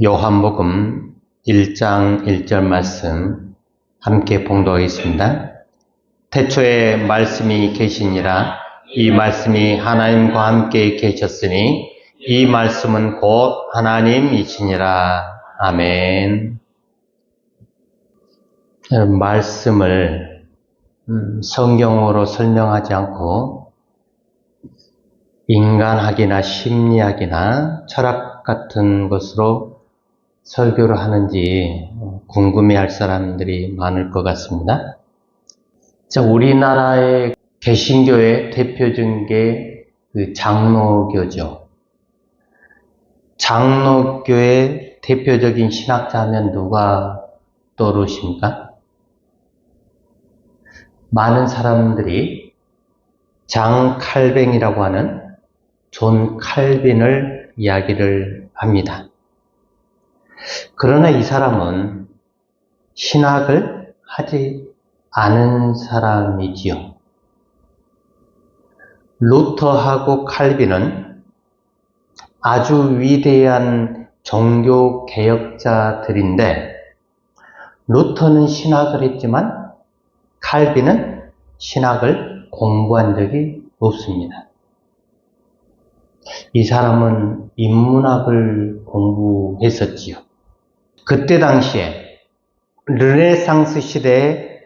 요한복음 1장 1절 말씀 함께 봉독하겠습니다. 태초에 말씀이 계시니라. 이 말씀이 하나님과 함께 계셨으니 이 말씀은 곧 하나님이시니라. 아멘. 말씀을 성경으로 설명하지 않고 인간학이나 심리학이나 철학 같은 것으로 설교를 하는지 궁금해할 사람들이 많을 것 같습니다. 자, 우리나라의 개신교의 대표적인 게 장로교죠. 장로교의 대표적인 신학자 하면 누가 떠오르십니까? 많은 사람들이 장 칼뱅이라고 하는 존 칼빈을 이야기를 합니다. 그러나 이 사람은 신학을 하지 않은 사람이지요. 루터하고 칼빈은 아주 위대한 종교 개혁자들인데, 루터는 신학을 했지만 칼빈은 신학을 공부한 적이 없습니다. 이 사람은 인문학을 공부했었지요. 그때 당시에 르네상스 시대의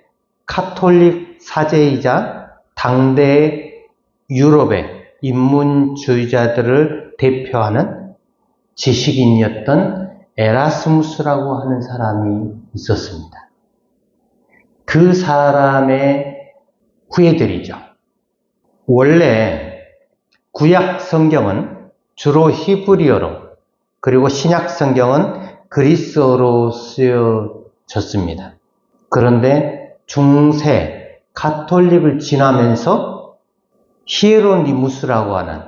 카톨릭 사제이자 당대 유럽의 인문주의자들을 대표하는 지식인이었던 에라스무스라고 하는 사람이 있었습니다. 그 사람의 후예들이죠. 원래 구약 성경은 주로 히브리어로, 그리고 신약 성경은 그리스어로 쓰여졌습니다. 그런데 중세 가톨릭을 지나면서 히에로니무스라고 하는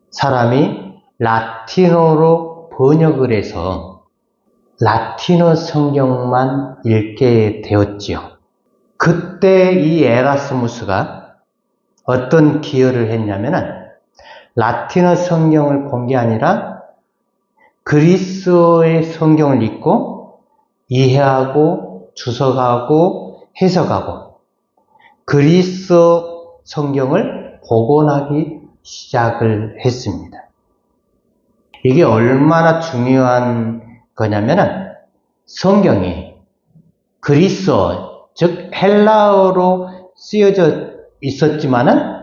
사람이 라틴어로 번역을 해서 라틴어 성경만 읽게 되었지요. 그때 이 에라스무스가 어떤 기여를 했냐면은 라틴어 성경을 본 게 아니라 그리스어의 성경을 읽고 이해하고 주석하고 해석하고 그리스어 성경을 복원하기 시작을 했습니다. 이게 얼마나 중요한 거냐면은 성경이 그리스어, 즉 헬라어로 쓰여져 있었지만은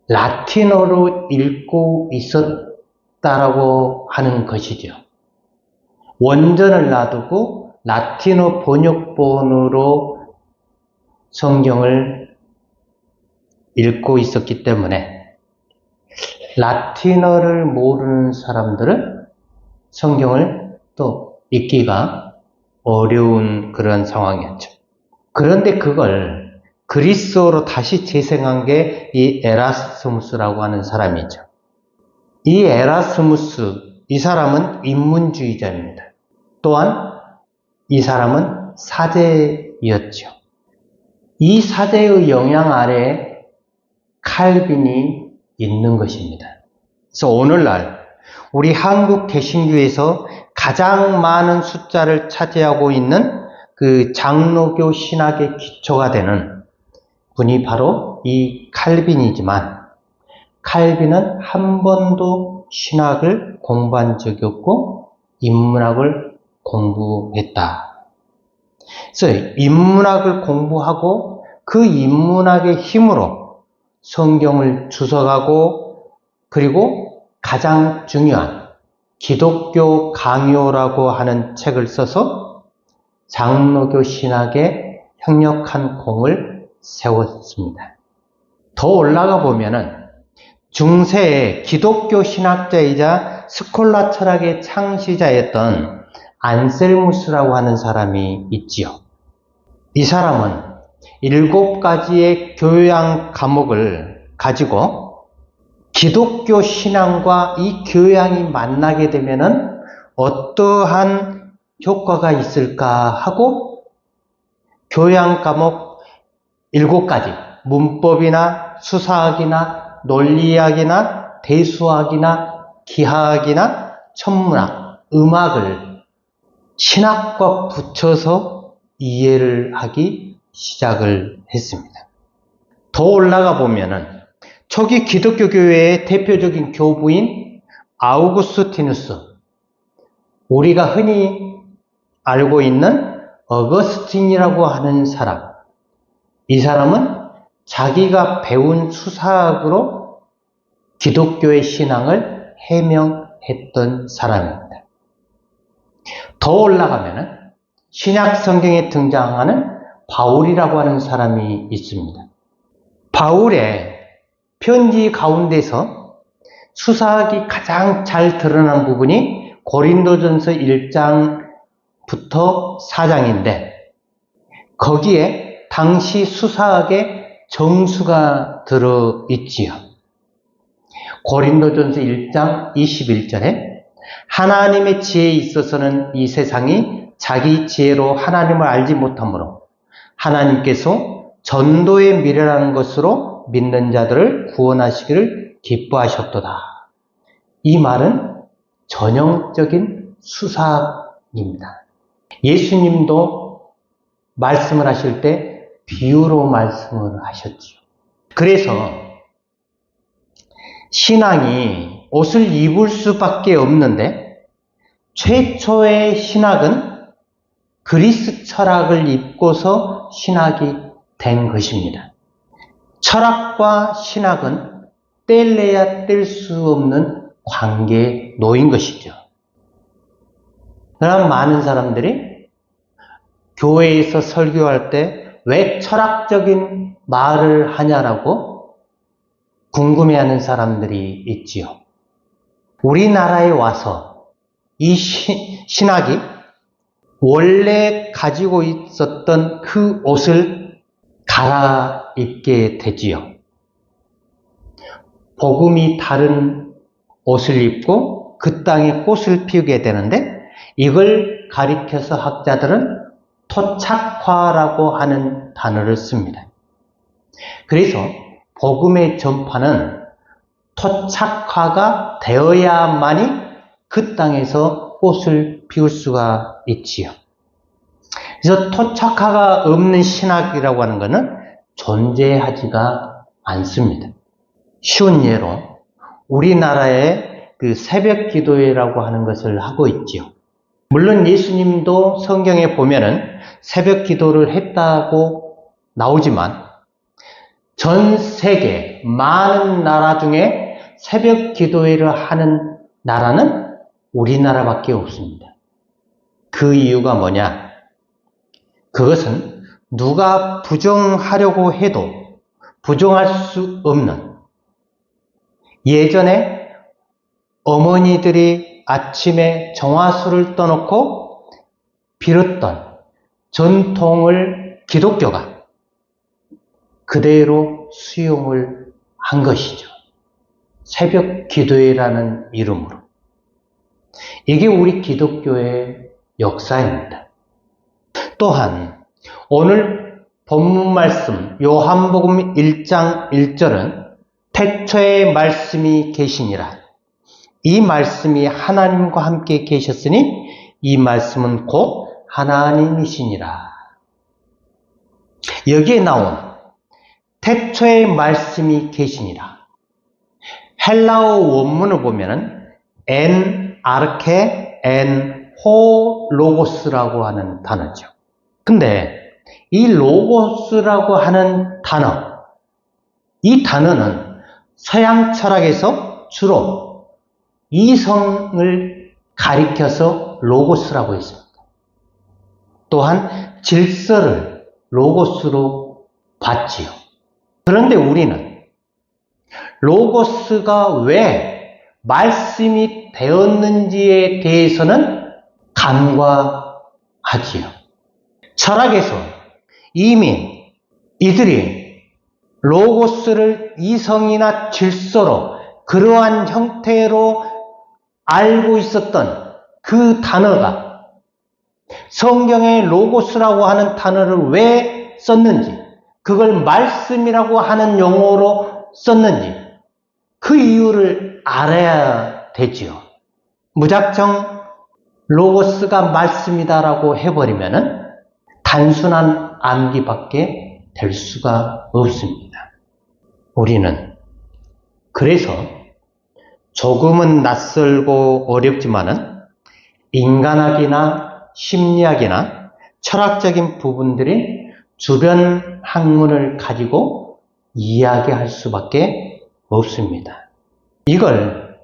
라틴어로 읽고 있었다라고 하는 것이죠. 원전을 놔두고 라틴어 번역본으로 성경을 읽고 있었기 때문에 라틴어를 모르는 사람들은 성경을 또 읽기가 어려운 그런 상황이었죠. 그런데 그걸 그리스어로 다시 재생한 게 이 에라스무스라고 하는 사람이죠. 이 에라스무스, 이 사람은 인문주의자입니다. 또한 이 사람은 사제였죠. 이 사제의 영향 아래에 칼빈이 있는 것입니다. 그래서 오늘날 우리 한국 개신교에서 가장 많은 숫자를 차지하고 있는 그 장로교 신학의 기초가 되는 분이 바로 이 칼빈이지만, 칼빈은 한 번도 신학을 공부한 적이 없고 인문학을 공부했다. 그래서 인문학을 공부하고 그 인문학의 힘으로 성경을 주석하고, 그리고 가장 중요한 기독교 강요라고 하는 책을 써서 장로교 신학에 강력한 공을 세웠습니다. 더 올라가 보면은 중세의 기독교 신학자이자 스콜라 철학의 창시자였던 안셀무스라고 하는 사람이 있지요. 이 사람은 7가지의 교양 과목을 가지고 기독교 신앙과 이 교양이 만나게 되면은 어떠한 효과가 있을까 하고 교양 과목 7가지, 문법이나 수사학이나 논리학이나 대수학이나 기하학이나 천문학, 음악을 신학과 붙여서 이해를 하기 시작을 했습니다. 더 올라가 보면은 초기 기독교 교회의 대표적인 교부인 아우구스티누스, 우리가 흔히 알고 있는 어거스틴이라고 하는 사람, 이 사람은 자기가 배운 수사학으로 기독교의 신앙을 해명했던 사람입니다. 더 올라가면은 신약 성경에 등장하는 바울이라고 하는 사람이 있습니다. 바울의 편지 가운데서 수사학이 가장 잘 드러난 부분이 고린도전서 1장부터 4장인데 거기에 당시 수사학의 정수가 들어있지요. 고린도전서 1장 21절에 하나님의 지혜에 있어서는 이 세상이 자기 지혜로 하나님을 알지 못하므로 하나님께서 전도에 미련한 것으로 믿는 자들을 구원하시기를 기뻐하셨도다. 이 말은 전형적인 수사입니다. 예수님도 말씀을 하실 때 비유로 말씀을 하셨지요. 그래서 신앙이 옷을 입을 수밖에 없는데 최초의 신학은 그리스 철학을 입고서 신학이 된 것입니다. 철학과 신학은 뗄래야 뗄 수 없는 관계에 놓인 것이죠. 그러나 많은 사람들이 교회에서 설교할 때 왜 철학적인 말을 하냐라고 궁금해하는 사람들이 있지요. 우리나라에 와서 이 신학이 원래 가지고 있었던 그 옷을 갈아입게 되지요. 복음이 다른 옷을 입고 그 땅에 꽃을 피우게 되는데 이걸 가리켜서 학자들은 토착화라고 하는 단어를 씁니다. 그래서 복음의 전파는 토착화가 되어야만이 그 땅에서 꽃을 피울 수가 있지요. 그래서 토착화가 없는 신학이라고 하는 것은 존재하지가 않습니다. 쉬운 예로 우리나라의 그 새벽 기도회라고 하는 것을 하고 있지요. 물론 예수님도 성경에 보면은 새벽 기도를 했다고 나오지만 전 세계 많은 나라 중에 새벽 기도회를 하는 나라는 우리나라밖에 없습니다. 그 이유가 뭐냐? 그것은 누가 부정하려고 해도 부정할 수 없는, 예전에 어머니들이 아침에 정화수를 떠놓고 빌었던 전통을 기독교가 그대로 수용을 한 것이죠. 새벽 기도회라는 이름으로. 이게 우리 기독교의 역사입니다. 또한 오늘 본문 말씀 요한복음 1장 1절은 태초에 말씀이 계시니라. 이 말씀이 하나님과 함께 계셨으니 이 말씀은 곧 하나님이시니라. 여기에 나온 태초에 말씀이 계시니라. 헬라어 원문을 보면은 엔 아르케 엔 호 로고스라고 하는 단어죠. 근데 이 로고스라고 하는 단어, 이 단어는 서양 철학에서 주로 이성을 가리켜서 로고스라고 했습니다. 또한 질서를 로고스로 봤지요. 그런데 우리는 로고스가 왜 말씀이 되었는지에 대해서는 간과하지요. 철학에서 이미 이들이 로고스를 이성이나 질서로 그러한 형태로 알고 있었던 그 단어가 성경에 로고스라고 하는 단어를 왜 썼는지, 그걸 말씀이라고 하는 용어로 썼는지 그 이유를 알아야 되지요. 무작정 로고스가 말씀이다라고 해버리면은 단순한 암기밖에 될 수가 없습니다. 우리는 그래서 조금은 낯설고 어렵지만은 인간학이나 심리학이나 철학적인 부분들이 주변 학문을 가지고 이야기할 수밖에 없습니다. 이걸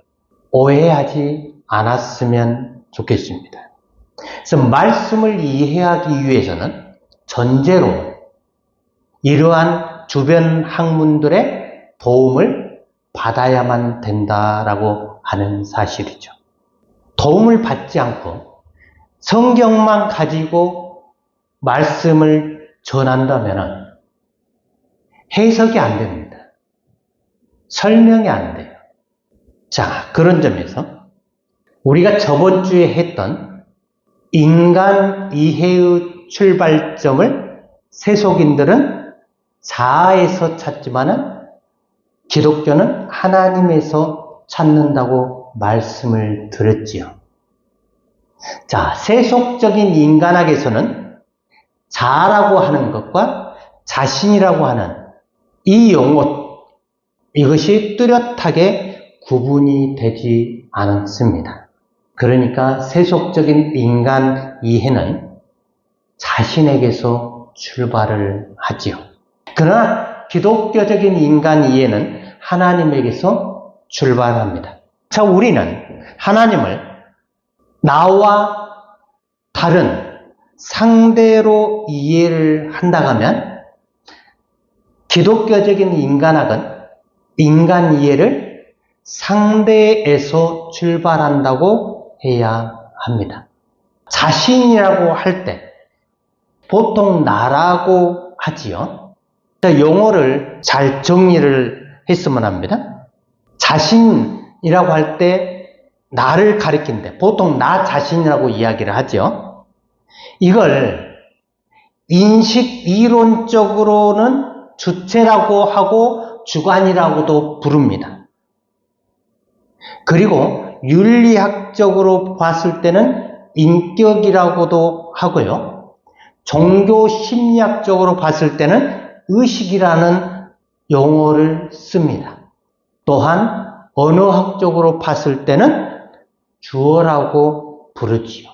오해하지 않았으면 좋겠습니다. 그래서 말씀을 이해하기 위해서는 전제로 이러한 주변 학문들의 도움을 받아야만 된다라고 하는 사실이죠. 도움을 받지 않고 성경만 가지고 말씀을 전한다면 해석이 안 됩니다. 설명이 안 돼요. 자, 그런 점에서 우리가 저번 주에 했던 인간 이해의 출발점을 세속인들은 자아에서 찾지만은 기독교는 하나님에서 찾는다고 말씀을 드렸지요. 자, 세속적인 인간학에서는 자아라고 하는 것과 자신이라고 하는 이 용어, 이것이 뚜렷하게 구분이 되지 않습니다. 그러니까 세속적인 인간 이해는 자신에게서 출발을 하지요. 그러나 기독교적인 인간 이해는 하나님에게서 출발합니다. 자, 우리는 하나님을 나와 다른 상대로 이해를 한다면 기독교적인 인간학은 인간 이해를 상대에서 출발한다고 해야 합니다. 자신이라고 할 때 보통 나라고 하지요. 용어를 잘 정리를 했으면 합니다. 자신이라고 할 때 나를 가리킨데 보통 나 자신이라고 이야기를 하죠. 이걸 인식 이론적으로는 주체라고 하고 주관이라고도 부릅니다. 그리고 윤리학적으로 봤을 때는 인격이라고도 하고요. 종교 심리학적으로 봤을 때는 의식이라는 용어를 씁니다. 또한 언어학적으로 봤을 때는 주어라고 부르지요.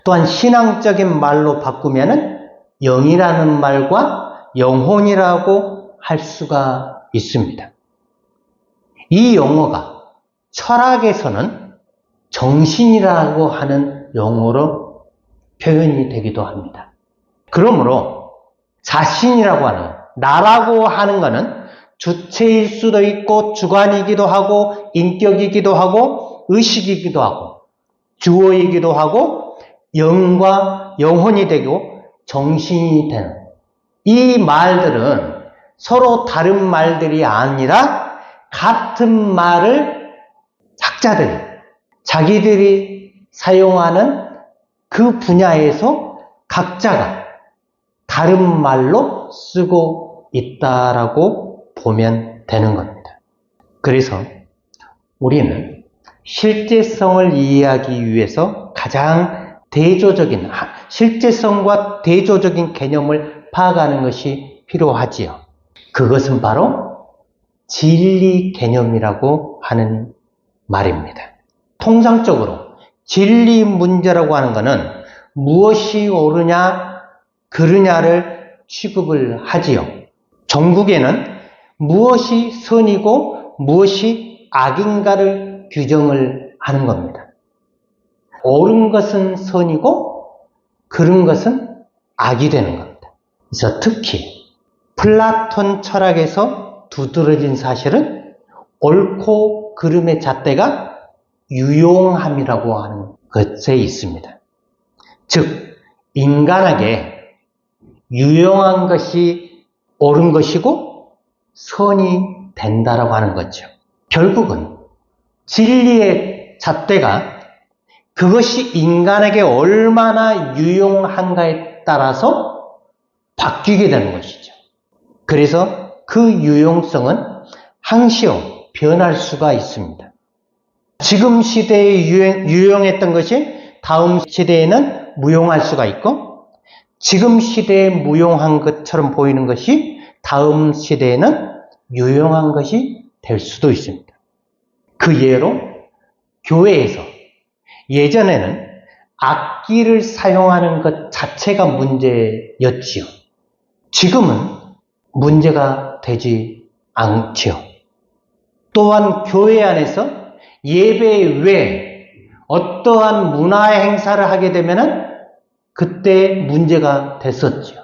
또한 신앙적인 말로 바꾸면은 영이라는 말과 영혼이라고 할 수가 있습니다. 이 용어가 철학에서는 정신이라고 하는 용어로 표현이 되기도 합니다. 그러므로 자신이라고 하는, 나라고 하는 것은 주체일 수도 있고 주관이기도 하고 인격이기도 하고 의식이기도 하고 주어이기도 하고 영과 영혼이 되고 정신이 되는 이 말들은 서로 다른 말들이 아니라 같은 말을 학자들이 자기들이 사용하는 그 분야에서 각자가 다른 말로 쓰고 있다라고 보면 되는 겁니다. 그래서 우리는 실제성을 이해하기 위해서 가장 대조적인, 실제성과 대조적인 개념을 파악하는 것이 필요하지요. 그것은 바로 진리 개념이라고 하는 말입니다. 통상적으로 진리 문제라고 하는 것은 무엇이 옳으냐, 그르냐를 취급을 하지요. 종국에는 무엇이 선이고 무엇이 악인가를 규정을 하는 겁니다. 옳은 것은 선이고 그른 것은 악이 되는 겁니다. 그래서 특히 플라톤 철학에서 두드러진 사실은 옳고 그름의 잣대가 유용함이라고 하는 것에 있습니다. 즉 인간에게 유용한 것이 옳은 것이고 선이 된다라고 하는 거죠. 결국은 진리의 잣대가 그것이 인간에게 얼마나 유용한가에 따라서 바뀌게 되는 것이죠. 그래서 그 유용성은 항시요 변할 수가 있습니다. 지금 시대에 유용했던 것이 다음 시대에는 무용할 수가 있고, 지금 시대에 무용한 것처럼 보이는 것이 다음 시대에는 유용한 것이 될 수도 있습니다. 그 예로 교회에서 예전에는 악기를 사용하는 것 자체가 문제였지요. 지금은 문제가 되지 않지요. 또한 교회 안에서 예배 외에 어떠한 문화 행사를 하게 되면은 그때 문제가 됐었지요.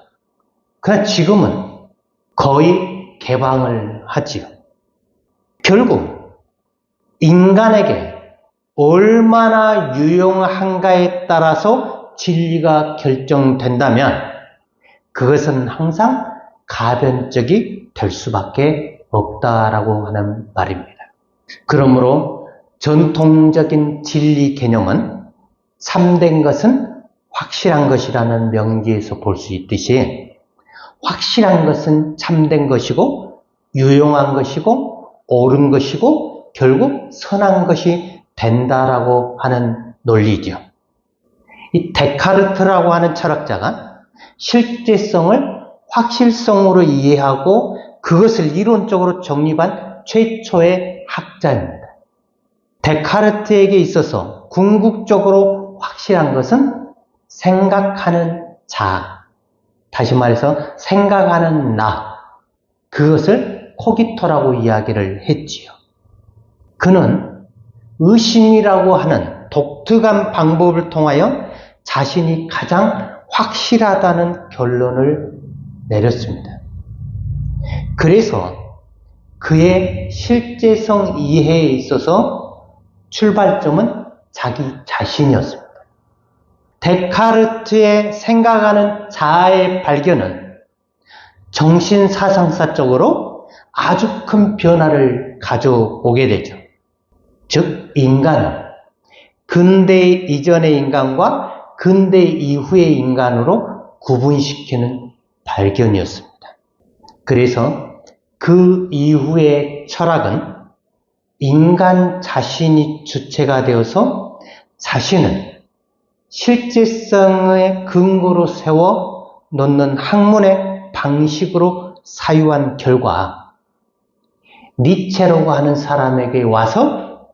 그러나 지금은 거의 개방을 하지요. 결국 인간에게 얼마나 유용한가에 따라서 진리가 결정된다면 그것은 항상 가변적이 될 수밖에 없다라고 하는 말입니다. 그러므로 전통적인 진리 개념은 참된 것은 확실한 것이라는 명기에서 볼 수 있듯이 확실한 것은 참된 것이고 유용한 것이고 옳은 것이고 결국 선한 것이 된다라고 하는 논리죠. 이 데카르트라고 하는 철학자가 실제성을 확실성으로 이해하고 그것을 이론적으로 정립한 최초의 학자입니다. 데카르트에게 있어서 궁극적으로 확실한 것은 생각하는 자, 다시 말해서 생각하는 나, 그것을 코기토라고 이야기를 했지요. 그는 의심이라고 하는 독특한 방법을 통하여 자신이 가장 확실하다는 결론을 내렸습니다. 그래서 그의 실제성 이해에 있어서 출발점은 자기 자신이었습니다. 데카르트의 생각하는 자아의 발견은 정신사상사적으로 아주 큰 변화를 가져오게 되죠. 즉 인간은 근대 이전의 인간과 근대 이후의 인간으로 구분시키는 발견이었습니다. 그래서 그 이후의 철학은 인간 자신이 주체가 되어서 자신을 실제성의 근거로 세워 놓는 학문의 방식으로 사유한 결과 니체라고 하는 사람에게 와서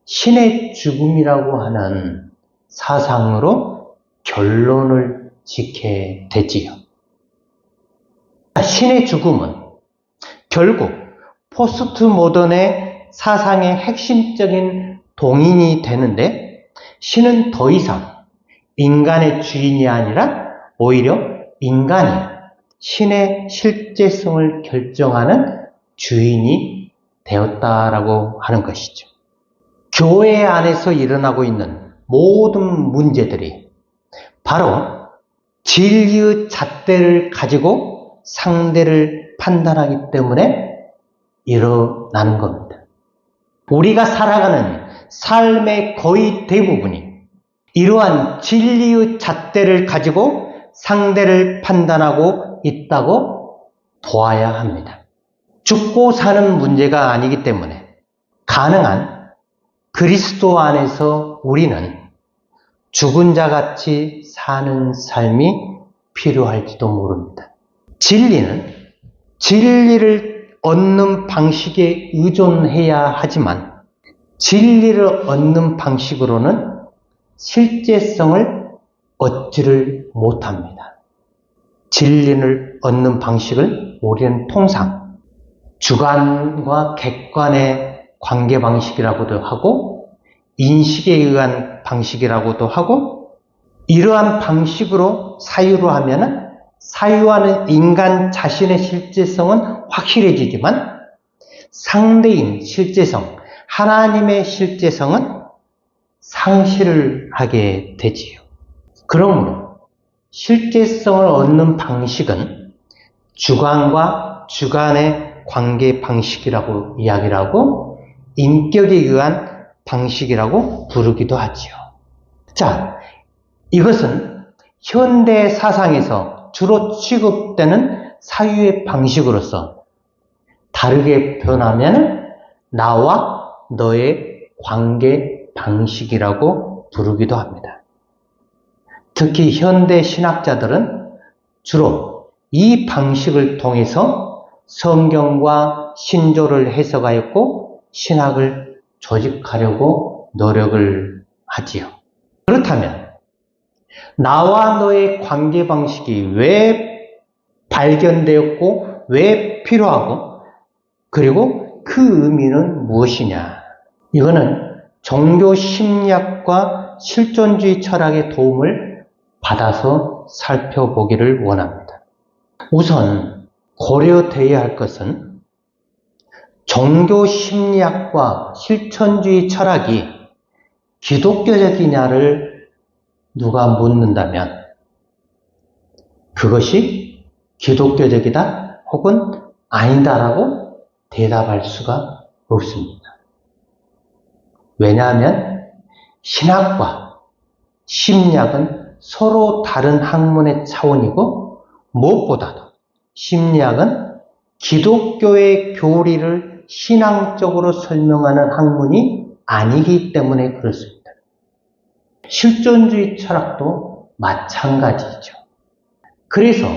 신의 죽음이라고 하는 사상으로 결론을 짓게 되지요. 신의 죽음은 결국 포스트 모던의 사상의 핵심적인 동인이 되는데 신은 더 이상 인간의 주인이 아니라 오히려 인간이 신의 실제성을 결정하는 주인이 되었다라고 하는 것이죠. 교회 안에서 일어나고 있는 모든 문제들이 바로 진리의 잣대를 가지고 상대를 판단하기 때문에 일어나는 겁니다. 우리가 살아가는 삶의 거의 대부분이 이러한 진리의 잣대를 가지고 상대를 판단하고 있다고 보아야 합니다. 죽고 사는 문제가 아니기 때문에 가능한 그리스도 안에서 우리는 죽은 자 같이 사는 삶이 필요할지도 모릅니다. 진리를 얻는 방식에 의존해야 하지만 진리를 얻는 방식으로는 실제성을 얻지를 못합니다. 진리를 얻는 방식을 우리는 통상 주관과 객관의 관계 방식이라고도 하고 인식에 의한 방식이라고도 하고 이러한 방식으로 사유로 하면은 사유하는 인간 자신의 실제성은 확실해지지만 상대인 실제성, 하나님의 실제성은 상실을 하게 되지요. 그러므로 실제성을 얻는 방식은 주관과 주관의 관계 방식이라고 이야기를 하고 인격에 의한 방식이라고 부르기도 하지요. 자, 이것은 현대 사상에서 주로 취급되는 사유의 방식으로서 다르게 변하면 나와 너의 관계 방식이라고 부르기도 합니다. 특히 현대 신학자들은 주로 이 방식을 통해서 성경과 신조를 해석하였고 신학을 조직하려고 노력을 하지요. 그렇다면 나와 너의 관계 방식이 왜 발견되었고 왜 필요하고 그리고 그 의미는 무엇이냐? 이거는 종교 심리학과 실존주의 철학의 도움을 받아서 살펴보기를 원합니다. 우선 고려되어야 할 것은 종교 심리학과 실존주의 철학이 기독교적이냐를 누가 묻는다면 그것이 기독교적이다 혹은 아니다라고 대답할 수가 없습니다. 왜냐하면 신학과 심리학은 서로 다른 학문의 차원이고 무엇보다도 심리학은 기독교의 교리를 신앙적으로 설명하는 학문이 아니기 때문에 그렇습니다. 실존주의 철학도 마찬가지죠. 그래서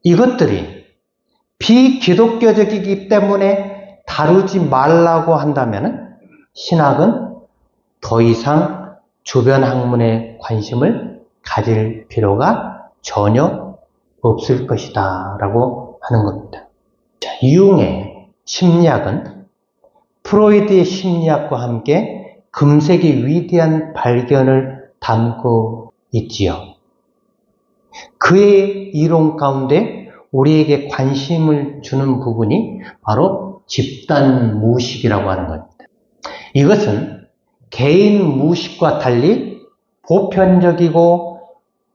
이것들이 비기독교적이기 때문에 다루지 말라고 한다면 신학은 더 이상 주변 학문에 관심을 가질 필요가 전혀 없을 것이다 라고 하는 겁니다. 융의 심리학은 프로이드의 심리학과 함께 금색의 위대한 발견을 담고 있지요. 그의 이론 가운데 우리에게 관심을 주는 부분이 바로 집단 무의식이라고 하는 겁니다. 이것은 개인 무의식과 달리 보편적이고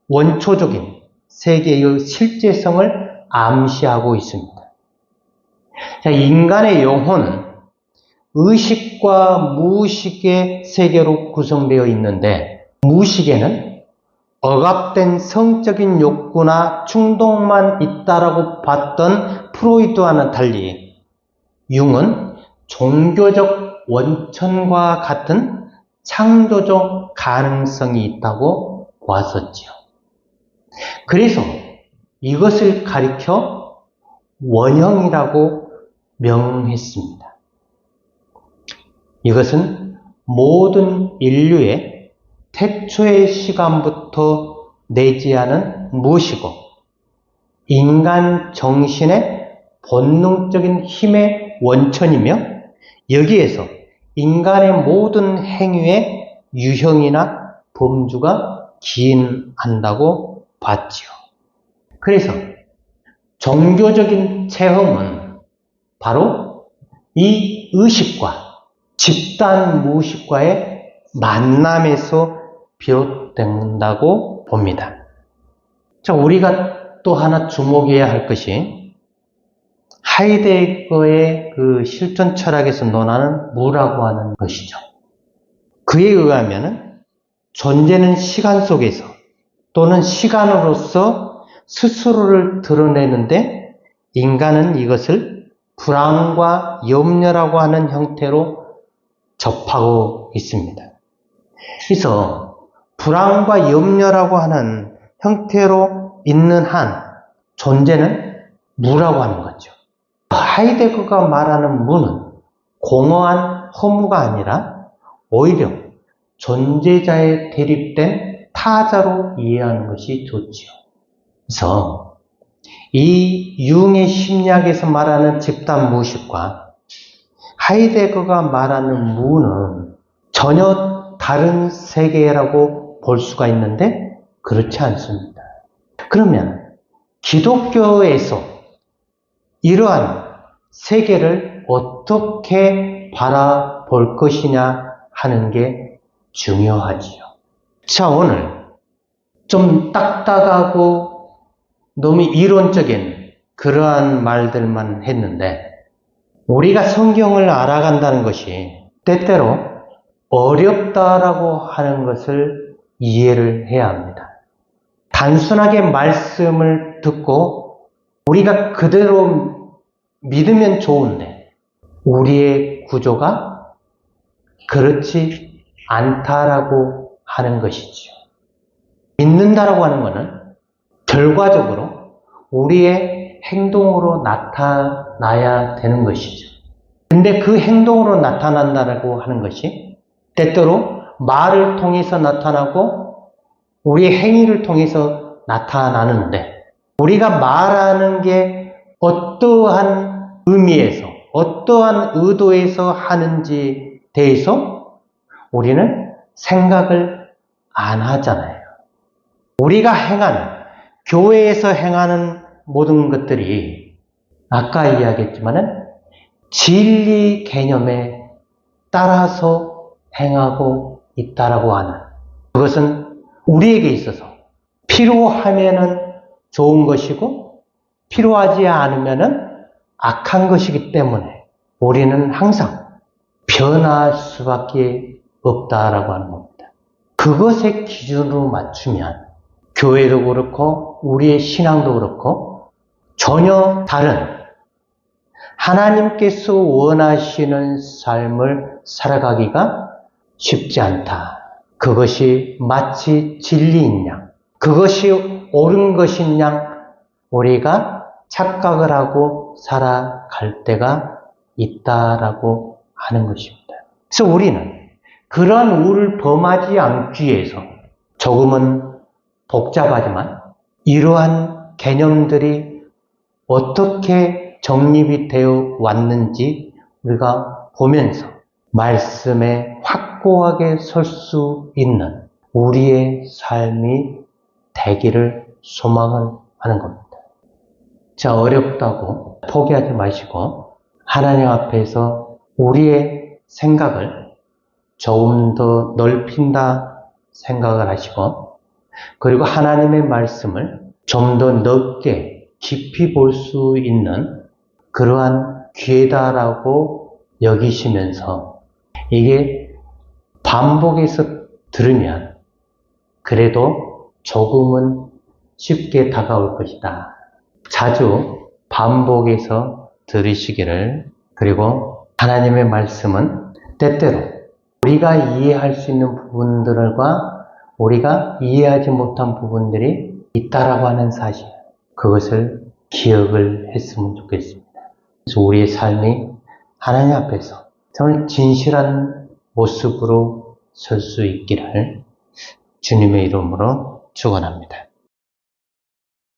원초적인 세계의 실제성을 암시하고 있습니다. 인간의 영혼은 의식과 무의식의 세계로 구성되어 있는데 무의식에는 억압된 성적인 욕구나 충동만 있다라고 봤던 프로이드와는 달리 융은 종교적 원천과 같은 창조적 가능성이 있다고 보았었지요. 그래서 이것을 가리켜 원형이라고 명했습니다. 이것은 모든 인류의 태초의 시간부터 내지하는 무엇이고 인간 정신의 본능적인 힘의 원천이며 여기에서 인간의 모든 행위의 유형이나 범주가 기인한다고 봤지요. 그래서 종교적인 체험은 바로 이 의식과 집단 무의식과의 만남에서 비롯된다고 봅니다. 자, 우리가 또 하나 주목해야 할 것이 하이데거의 그 실존 철학에서 논하는 무라고 하는 것이죠. 그에 의하면 존재는 시간 속에서 또는 시간으로서 스스로를 드러내는데 인간은 이것을 불안과 염려라고 하는 형태로 접하고 있습니다. 그래서 불안과 염려라고 하는 형태로 있는 한 존재는 무라고 하는 거죠. 하이데거가 말하는 무는 공허한 허무가 아니라 오히려 존재자에 대립된 타자로 이해하는 것이 좋지요. 그래서 이 융의 심리학에서 말하는 집단 무의식과 하이데거가 말하는 무는 전혀 다른 세계라고 볼 수가 있는데 그렇지 않습니다. 그러면 기독교에서 이러한 세계를 어떻게 바라볼 것이냐 하는 게 중요하지요. 자, 오늘 좀 딱딱하고 너무 이론적인 그러한 말들만 했는데 우리가 성경을 알아간다는 것이 때때로 어렵다라고 하는 것을 이해를 해야 합니다. 단순하게 말씀을 듣고 우리가 그대로 믿으면 좋은데 우리의 구조가 그렇지 않다라고 하는 것이지요. 믿는다라고 하는 것은 결과적으로 우리의 행동으로 나타나야 되는 것이죠. 근데 그 행동으로 나타난다라고 하는 것이 때때로 말을 통해서 나타나고 우리의 행위를 통해서 나타나는데, 우리가 말하는 게 어떠한 의미에서 어떠한 의도에서 하는지 대해서 우리는 생각을 안 하잖아요. 우리가 행하는, 교회에서 행하는 모든 것들이 아까 이야기했지만은 진리 개념에 따라서 행하고 있다라고 하는, 그것은 우리에게 있어서 필요하면은 좋은 것이고 필요하지 않으면은 악한 것이기 때문에 우리는 항상 변화할 수밖에 없다라고 하는 겁니다. 그것의 기준으로 맞추면 교회도 그렇고 우리의 신앙도 그렇고 전혀 다른 하나님께서 원하시는 삶을 살아가기가 쉽지 않다. 그것이 마치 진리인 양, 그것이 옳은 것인 양 우리가 착각을 하고 살아갈 때가 있다라고 하는 것입니다. 그래서 우리는 그러한 우를 범하지 않기 위해서 조금은 복잡하지만 이러한 개념들이 어떻게 정립이 되어 왔는지 우리가 보면서 말씀에 확고하게 설 수 있는 우리의 삶이 되기를 소망을 하는 겁니다. 자, 어렵다고 포기하지 마시고 하나님 앞에서 우리의 생각을 조금 더 넓힌다 생각을 하시고, 그리고 하나님의 말씀을 좀 더 넓게 깊이 볼 수 있는 그러한 기회다라고 여기시면서, 이게 반복해서 들으면 그래도 조금은 쉽게 다가올 것이다. 자주 반복해서 들으시기를, 그리고 하나님의 말씀은 때때로 우리가 이해할 수 있는 부분들과 우리가 이해하지 못한 부분들이 있다라고 하는 사실, 그것을 기억을 했으면 좋겠습니다. 그래서 우리의 삶이 하나님 앞에서 정말 진실한 모습으로 설 수 있기를 주님의 이름으로 축원합니다.